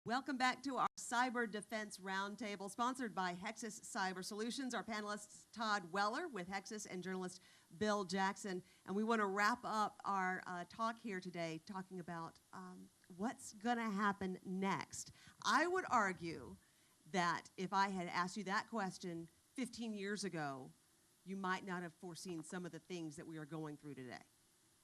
Welcome back to our Cyber Defense Roundtable, sponsored by Hexis Cyber Solutions. Our panelists, Todd Weller with Hexis and journalist Bill Jackson. And we want to wrap up our talk here today talking about what's going to happen next. I would argue that if I had asked you that question 15 years ago, you might not have foreseen some of the things that we are going through today.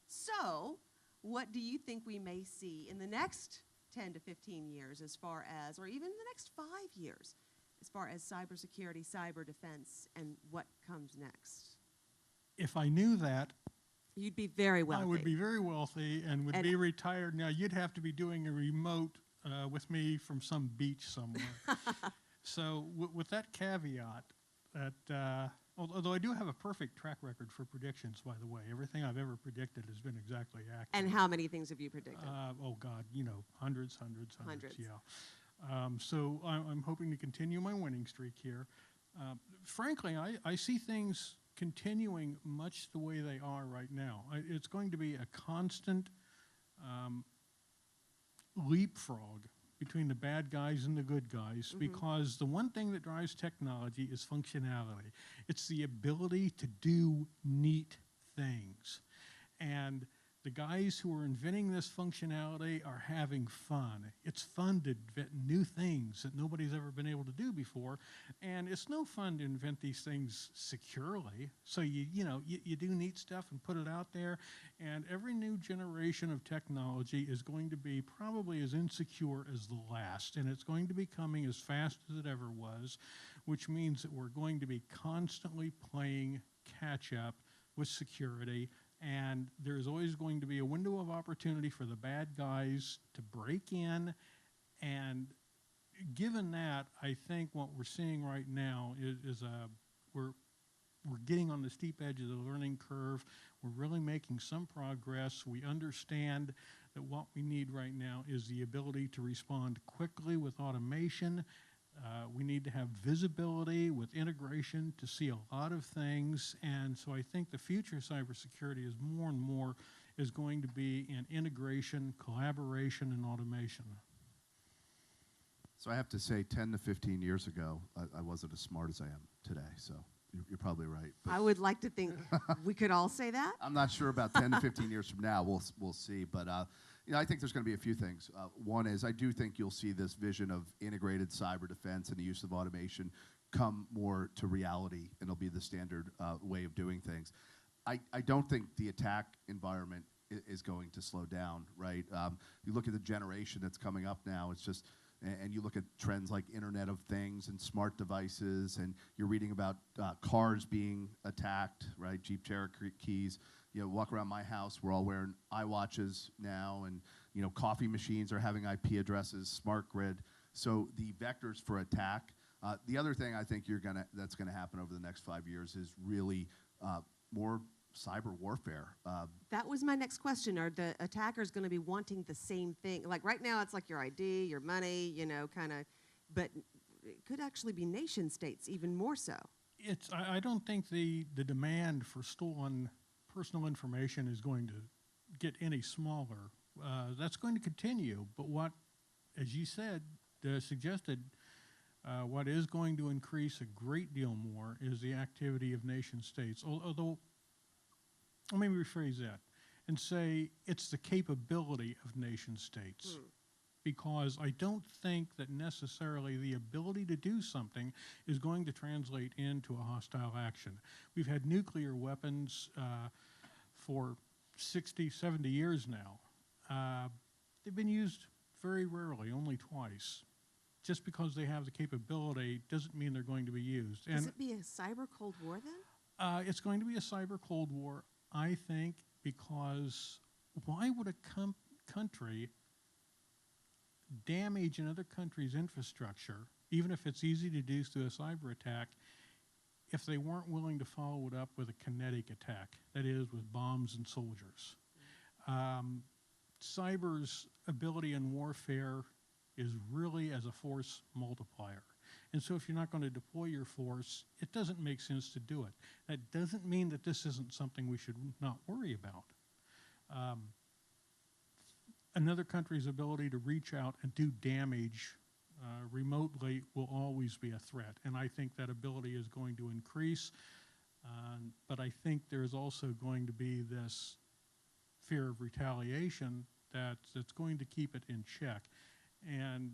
So, what do you think we may see in the next 10 to 15 years as far as, or even the next 5 years, as far as cybersecurity, cyber defense, and what comes next? If I knew that, you'd be very wealthy. I would be very wealthy and would be retired. Now, you'd have to be doing a remote with me from some beach somewhere. So with that caveat, that although I do have a perfect track record for predictions, by the way. Everything I've ever predicted has been exactly accurate. And how many things have you predicted? Oh, God, you know, hundreds, yeah. So I'm hoping to continue my winning streak here. Frankly, I see things continuing much the way they are right now. It's going to be a constant leapfrog between the bad guys and the good guys, because the one thing that drives technology is functionality. It's the ability to do neat things. And the guys who are inventing this functionality are having fun. It's fun to invent new things that nobody's ever been able to do before. And it's no fun to invent these things securely. So you do neat stuff and put it out there. And every new generation of technology is going to be probably as insecure as the last. And it's going to be coming as fast as it ever was, which means that we're going to be constantly playing catch up with security. And there's always going to be a window of opportunity for the bad guys to break in. And given that, I think what we're seeing right now is we're getting on the steep edge of the learning curve. We're really making some progress. We understand that what we need right now is the ability to respond quickly with automation. We need to have visibility with integration to see a lot of things. And so I think the future of cybersecurity is more and more is going to be in integration, collaboration, and automation. So I have to say 10 to 15 years ago, I wasn't as smart as I am today. So you're probably right. I would like to think we could all say that. I'm not sure about 10 to 15 years from now. We'll see. But I think there's going to be a few things. One is I do think you'll see this vision of integrated cyber defense and the use of automation come more to reality, and it'll be the standard way of doing things. I don't think the attack environment is going to slow down, right? You look at the generation that's coming up now, it's just, and you look at trends like Internet of Things and smart devices, and you're reading about cars being attacked, right? Jeep Cherokees. Walk around my house, we're all wearing iWatches now, and coffee machines are having IP addresses, smart grid. So the vectors for attack. The other thing I think that's gonna happen over the next 5 years is really more cyber warfare. That was my next question. Are the attackers going to be wanting the same thing? Like right now, it's like your ID, your money, but it could actually be nation states even more so. I don't think the demand for stolen personal information is going to get any smaller. That's going to continue. But what, as you said, suggested, what is going to increase a great deal more is the activity of nation states. Although, let me rephrase that and say it's the capability of nation states. Because I don't think that necessarily the ability to do something is going to translate into a hostile action. We've had nuclear weapons for 60, 70 years now. They've been used very rarely, only twice. Just because they have the capability doesn't mean they're going to be used. Does it be a cyber Cold War then? It's going to be a cyber Cold War, I think, because why would a country damage another country's infrastructure, even if it's easy to do through a cyber attack, if they weren't willing to follow it up with a kinetic attack, that is, with bombs and soldiers? Cyber's ability in warfare is really as a force multiplier. And so if you're not going to deploy your force, it doesn't make sense to do it. That doesn't mean that this isn't something we should not worry about. another country's ability to reach out and do damage remotely will always be a threat. And I think that ability is going to increase. But I think there's also going to be this fear of retaliation that's going to keep it in check. And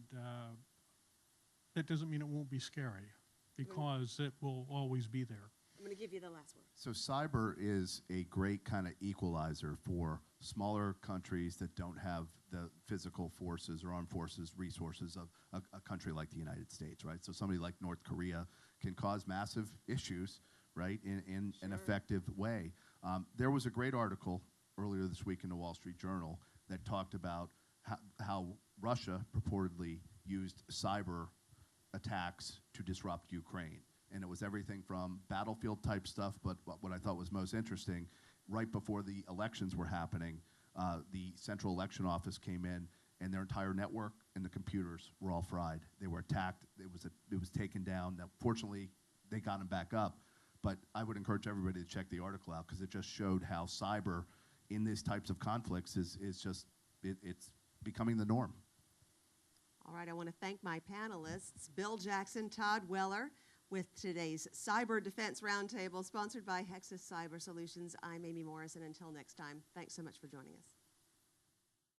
that doesn't mean it won't be scary, because it will always be there. I'm going to give you the last word. So cyber is a great kind of equalizer for smaller countries that don't have the physical forces or armed forces resources of a country like the United States, right? So somebody like North Korea can cause massive issues, right, in an effective way. There was a great article earlier this week in the Wall Street Journal that talked about how Russia purportedly used cyber attacks to disrupt Ukraine. And it was everything from battlefield type stuff, but what I thought was most interesting, right before the elections were happening, the Central Election Office came in and their entire network and the computers were all fried. They were attacked. It was taken down. Now, fortunately, they got them back up. But I would encourage everybody to check the article out, because it just showed how cyber in these types of conflicts is just, it's becoming the norm. All right, I want to thank my panelists, Bill Jackson, Todd Weller, with today's Cyber Defense Roundtable, sponsored by Hexis Cyber Solutions. I'm Amy Morrison. Until next time, thanks so much for joining us.